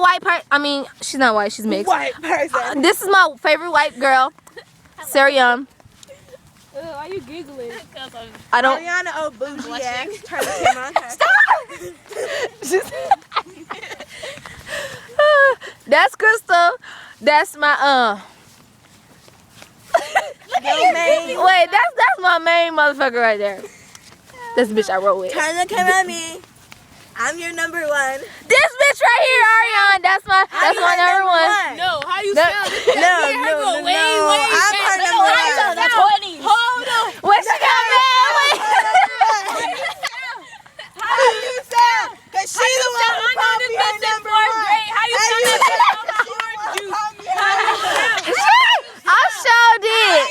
white person. I mean, she's not white. She's mixed. White person. This is my favorite white girl, Sarah Young. Why are you giggling? I don't. Ariana, oh bougie ass. Turn the camera on her. Stop. That's Crystal. That's my Wait, that's my main motherfucker right there. That's the bitch I wrote with. Turn the camera at me. I'm your number one. This bitch right here, Ariana. That's my number one. No, how you sound? No. I'm her number one. That's 20. Hold on. What she got mad with? How do you sound? Cause she's the one who called me her number one. How you sound? I sure did.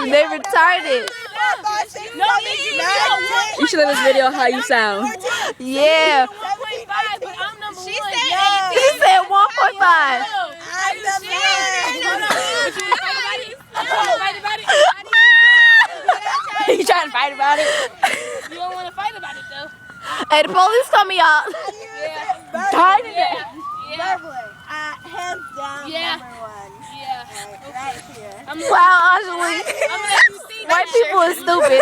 They retarded. You should let this video how you sound. Yeah. She He said 1.5. I'm the You trying to fight about it? You don't want to fight about it though. Hey, the police call me out. Tired of Yeah. hands down Yeah. number one. Yeah. Right here. Wow, Anjali. White people is stupid.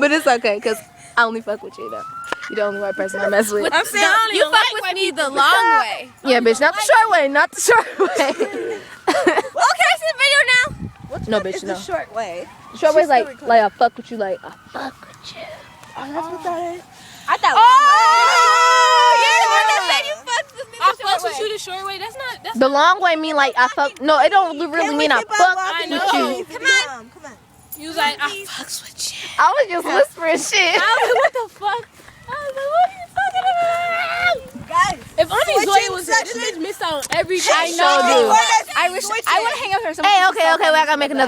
But it's okay, because I only fuck with you, though. You're the only white person I mess with. I'm saying you fuck with me the long way. Yeah, bitch, not the short way, not the short way. Well, can I see the video now? No, bitch, It's no. the short way. Short way's like I fuck with you, like, I fuck with you. Oh, that's what that is. I thought. Oh, you're the one that said you fucked with me. I fucked with you the short way. That's not. That's The long way mean like I fuck. No, it don't really mean I fuck with you. Come on. You was like, I fucks with you. I was just whispering shit. I was like, what the fuck? I was like, what are you talking about? Guys, If only Zoe was there, this bitch missed out on every. I know, dude. I wish I want to hang out with her. Hey, okay, wait, I gotta make another